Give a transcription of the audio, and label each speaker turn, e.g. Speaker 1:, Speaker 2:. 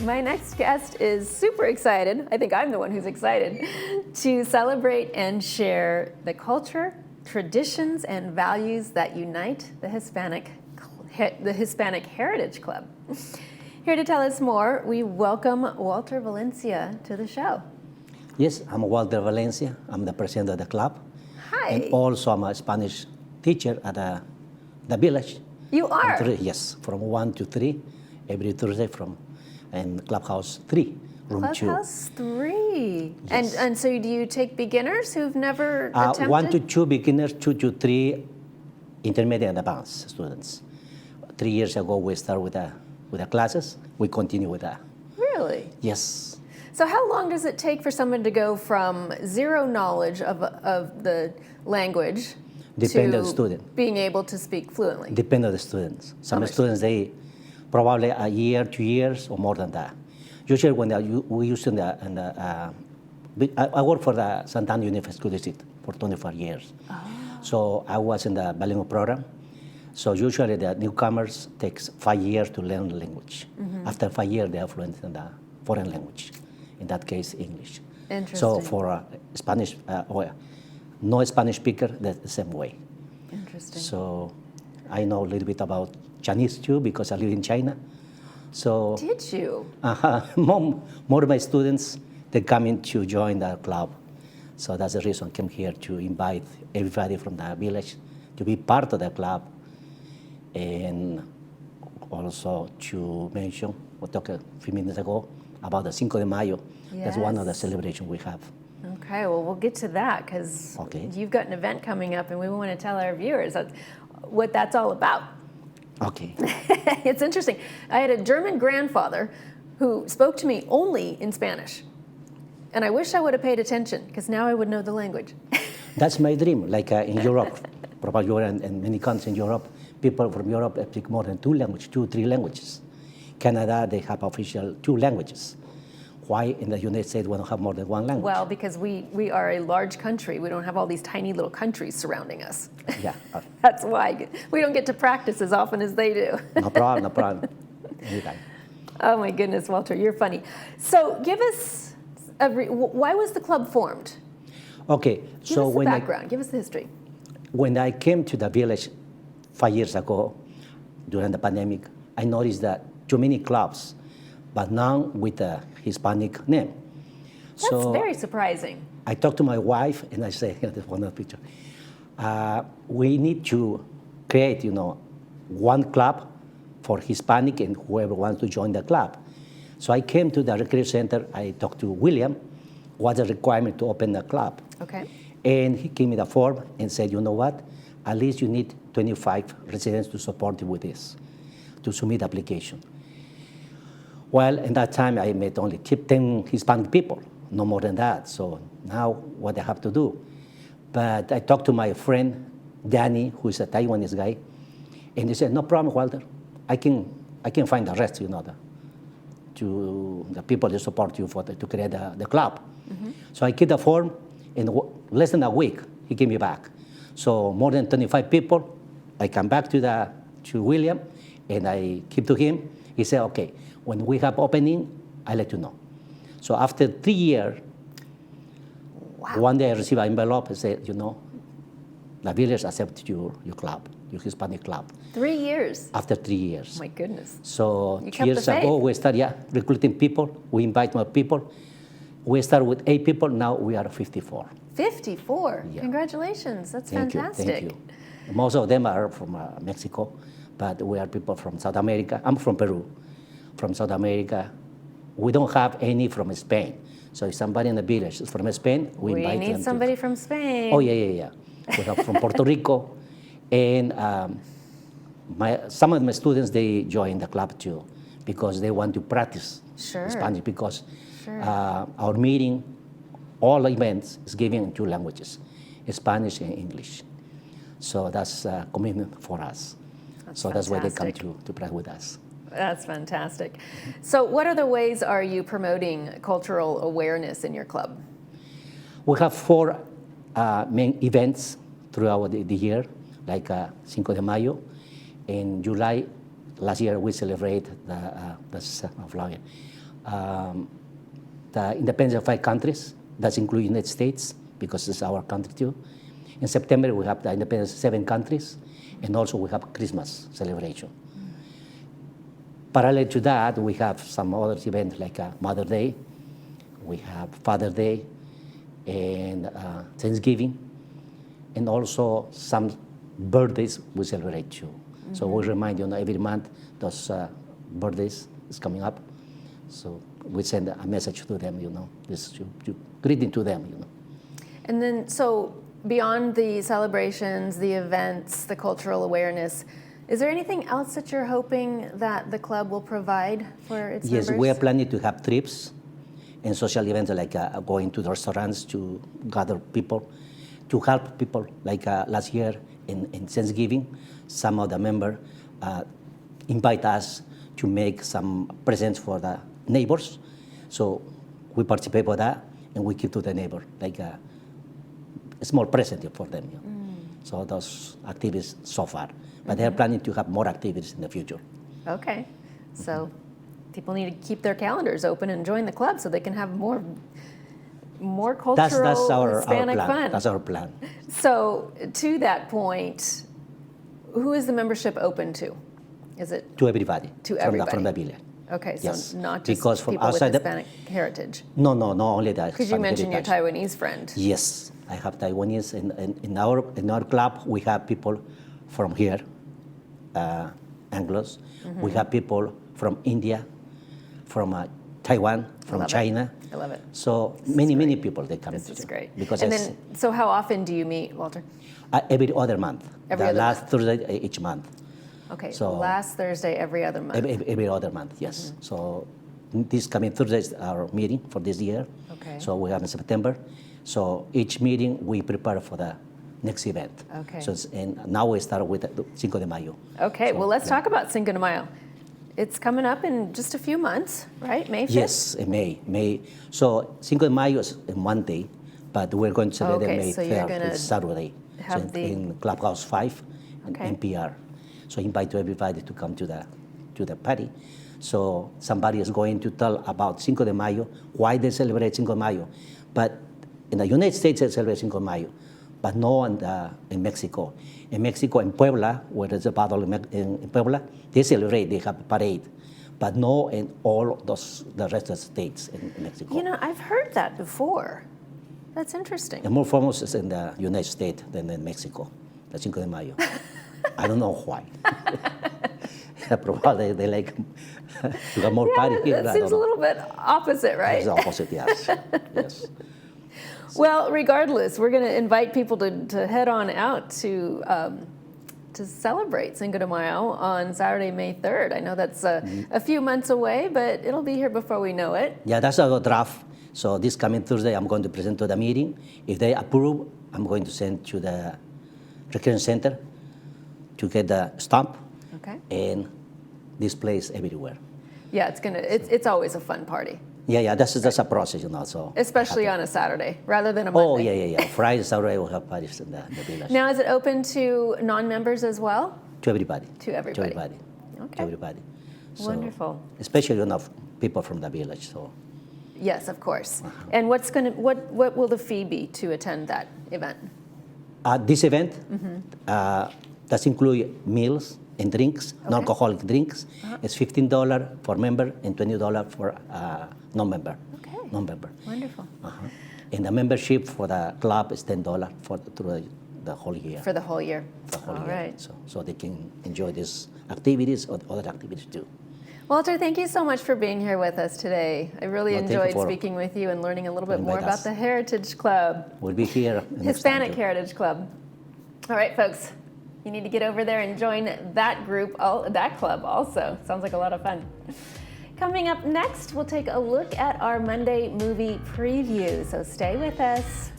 Speaker 1: My next guest is super excited. I think I'm the one who's excited to celebrate and share the culture, traditions, and values that unite the Hispanic Heritage Club. Here to tell us more, we welcome Walter Valencia to the show.
Speaker 2: Yes, I'm Walter Valencia. I'm the president of the club.
Speaker 1: Hi.
Speaker 2: And also I'm a Spanish teacher at the village.
Speaker 1: You are?
Speaker 2: Yes, from 1 to 3 every Thursday in Clubhouse 3, room 2.
Speaker 1: Clubhouse 3.
Speaker 2: Yes.
Speaker 1: And so do you take beginners who've never attempted?
Speaker 2: 1 to 2 beginners, 2 to 3 intermediate and advanced students. 3 years ago we started with the classes. We continue with that.
Speaker 1: Really?
Speaker 2: Yes.
Speaker 1: So how long does it take for someone to go from zero knowledge of the language
Speaker 2: Depend
Speaker 1: to
Speaker 2: on the student.
Speaker 1: being able to speak fluently?
Speaker 2: Depend on the students. Some students, they probably a year, 2 years, or more than that. Usually when we use I work for the Santana University School District for 24 years.
Speaker 1: Oh.
Speaker 2: So I was in the bilingual program. So usually the newcomers takes 5 years to learn the language. Mm-hmm. After 5 years, they are fluent in the foreign language. In that case, English.
Speaker 1: Interesting.
Speaker 2: So for Spanish, or no Spanish speaker, that's the same way.
Speaker 1: Interesting.
Speaker 2: So I know a little bit about Chinese too because I live in China. So
Speaker 1: did you?
Speaker 2: More of my students, they come in to join the club. So that's the reason I came here to invite everybody from the village to be part of the club. And also to mention, we talked a few minutes ago about the Cinco de Mayo.
Speaker 1: Yes.
Speaker 2: That's one of the celebrations we have.
Speaker 1: Okay, well, we'll get to that because you've got an event coming up and we want to tell our viewers what that's all about.
Speaker 2: Okay.
Speaker 1: It's interesting. I had a German grandfather who spoke to me only in Spanish. And I wish I would have paid attention because now I would know the language.
Speaker 2: That's my dream, like in Europe, probably you're in many countries in Europe, people from Europe speak more than 2, 3 languages. Canada, they have official 2 languages. Why in the United States we don't have more than 1 language?
Speaker 1: Well, because we are a large country. We don't have all these tiny little countries surrounding us.
Speaker 2: Yeah.
Speaker 1: That's why we don't get to practice as often as they do.
Speaker 2: No problem. Anytime.
Speaker 1: Oh my goodness, Walter, you're funny. So give us, why was the club formed?
Speaker 2: Okay.
Speaker 1: Give us the background, give us the history.
Speaker 2: When I came to the village 5 years ago, during the pandemic, I noticed that too many clubs, but now with a Hispanic name.
Speaker 1: That's very surprising.
Speaker 2: I talked to my wife and I said, here's one other picture. We need to create, one club for Hispanic and whoever wants to join the club. So I came to the recreation center. I talked to William, what's the requirement to open the club.
Speaker 1: Okay.
Speaker 2: And he gave me the form and said, you know what? At least you need 25 residents to support you with this, to submit the application. Well, in that time, I met only 10 Hispanic people, no more than that. So now what I have to do? But I talked to my friend, Danny, who is a Taiwanese guy, and he said, no problem, Walter. I can find the rest, to the people that support you to create the club. Mm-hmm. So I keep the form, in less than a week, he gave me back. So more than 25 people, I come back to William, and I keep to him. He said, okay, when we have opening, I'll let you know. So after 3 years, wow. One day I received an envelope and said, the village accepted your club, your Hispanic club.
Speaker 1: 3 years?
Speaker 2: After 3 years.
Speaker 1: Oh my goodness.
Speaker 2: So 2 years ago, we started recruiting people. We invite more people. We started with 8 people. Now we are 54.
Speaker 1: 54?
Speaker 2: Yeah.
Speaker 1: Congratulations. That's
Speaker 2: Thank
Speaker 1: fantastic.
Speaker 2: You. Most of them are from Mexico, but we are people from South America. I'm from Peru. From South America. We don't have any from Spain. So if somebody in the village is from Spain, we invite them.
Speaker 1: We need somebody from Spain.
Speaker 2: Oh, yeah. We have from Puerto Rico. And some of my students, they join the club too because they want to practice Spanish because our meeting, all events is given in 2 languages, Spanish and English. So that's a commitment for us. That's why they come to practice with us.
Speaker 1: That's fantastic. So what other ways are you promoting cultural awareness in your club?
Speaker 2: We have 4 main events throughout the year, like Cinco de Mayo. In July, last year we celebrated the flower, the independence of 5 countries. That's include United States, because it's our country too. In September, we have the independence of 7 countries, and also we have Christmas celebration. Parallel to that, we have some other events like Mother Day, we have Father Day, and Thanksgiving, and also some birthdays we celebrate too. So we remind every month those birthdays is coming up. So we send a message to them, this greeting to them,
Speaker 1: And then, so beyond the celebrations, the events, the cultural awareness, is there anything else that you're hoping that the club will provide for its members?
Speaker 2: Yes, we are planning to have trips and social events like going to the restaurants to gather people, to help people. Like last year in Thanksgiving, some of the members invite us to make some presents for the neighbors. So we participate for that, and we give to the neighbor like a small present for them. So those activities so far. But they're planning to have more activities in the future.
Speaker 1: Okay. So people need to keep their calendars open and join the club so they can have more cultural
Speaker 2: That's our
Speaker 1: Hispanic
Speaker 2: plan.
Speaker 1: fun.
Speaker 2: That's our plan.
Speaker 1: So to that point, who is the membership open to? Is it
Speaker 2: To everybody.
Speaker 1: To everybody.
Speaker 2: From the village.
Speaker 1: Okay, so
Speaker 2: Yes.
Speaker 1: not just
Speaker 2: Because from
Speaker 1: people with
Speaker 2: outside
Speaker 1: Hispanic heritage?
Speaker 2: No, only that.
Speaker 1: Because you mentioned your Taiwanese friend.
Speaker 2: Yes, I have Taiwanese. In our club, we have people from here, Anglos. We have people from India, from Taiwan, from China.
Speaker 1: I love it.
Speaker 2: So many people they come.
Speaker 1: This is great.
Speaker 2: Because
Speaker 1: and then, so how often do you meet, Walter?
Speaker 2: every other month.
Speaker 1: Every other
Speaker 2: last Thursday each month.
Speaker 1: Okay,
Speaker 2: So
Speaker 1: last Thursday every other month.
Speaker 2: Every other month, yes. So this coming Thursday is our meeting for this year.
Speaker 1: Okay.
Speaker 2: So we have in September. So each meeting we prepare for the next event.
Speaker 1: Okay.
Speaker 2: So and now we start with Cinco de Mayo.
Speaker 1: Okay,
Speaker 2: So,
Speaker 1: well, let's
Speaker 2: yeah.
Speaker 1: talk about Cinco de Mayo. It's coming up in just a few months, right? May 5th?
Speaker 2: Yes, in May. So Cinco de Mayo is in Monday, but we're going to celebrate
Speaker 1: Okay,
Speaker 2: May
Speaker 1: so you're
Speaker 2: 3rd,
Speaker 1: gonna
Speaker 2: it's Saturday.
Speaker 1: have
Speaker 2: so
Speaker 1: the-
Speaker 2: in Clubhouse 5
Speaker 1: Okay.
Speaker 2: in NPR. So invite everybody to come to the party. So somebody is going to tell about Cinco de Mayo, why they celebrate Cinco de Mayo. But in the United States, they celebrate Cinco de Mayo, but no in Mexico. In Mexico, in Puebla, where there's a battle in Puebla, they celebrate, they have a parade, but no in all the rest of the states in Mexico.
Speaker 1: You know, I've heard that before. That's interesting.
Speaker 2: The more famous is in the United States than in Mexico, the Cinco de Mayo. I don't know why. Probably they like to have more party here.
Speaker 1: That
Speaker 2: I
Speaker 1: seems
Speaker 2: don't
Speaker 1: a little bit opposite, right?
Speaker 2: It's the opposite, yes. Yes.
Speaker 1: Well, regardless, we're going to invite people to head on out to celebrate Cinco de Mayo on Saturday, May 3rd. I know that's a few months away, but it'll be here before we know it.
Speaker 2: Yeah, that's our draft. So this coming Thursday, I'm going to present to the meeting. If they approve, I'm going to send to the Recreation Center to get the stamp
Speaker 1: Okay.
Speaker 2: and displays everywhere.
Speaker 1: Yeah, it's always a fun party,
Speaker 2: Yeah, that's a process, So
Speaker 1: especially on a Saturday rather than a Monday.
Speaker 2: Oh, yeah. Friday, Saturday, we'll have parties in the village.
Speaker 1: Now, is it open to non-members as well?
Speaker 2: To everybody.
Speaker 1: To everybody.
Speaker 2: To
Speaker 1: Okay.
Speaker 2: everybody. So,
Speaker 1: Wonderful.
Speaker 2: Especially people from the village. So
Speaker 1: Yes, of course. And what will the fee be to attend that event?
Speaker 2: this event does include meals and drinks, non-alcoholic drinks. It's $15 for member and $20 for non-member.
Speaker 1: Okay.
Speaker 2: Non-member.
Speaker 1: Wonderful.
Speaker 2: And the membership for the club is $10 through the whole year.
Speaker 1: For the whole year.
Speaker 2: The whole
Speaker 1: All
Speaker 2: year.
Speaker 1: right.
Speaker 2: So they can enjoy these activities or other activities too.
Speaker 1: Walter, thank you so much for being here with us today. I really
Speaker 2: Well, thank you
Speaker 1: enjoyed
Speaker 2: for
Speaker 1: speaking with you and learning a little bit
Speaker 2: inviting
Speaker 1: more about
Speaker 2: us.
Speaker 1: the Heritage Club,
Speaker 2: We'll be here next time
Speaker 1: Hispanic
Speaker 2: too.
Speaker 1: Heritage Club. All right, folks, you need to get over there and join that group, that club also. Sounds like a lot of fun. Coming up next, we'll take a look at our Monday movie preview, so stay with us.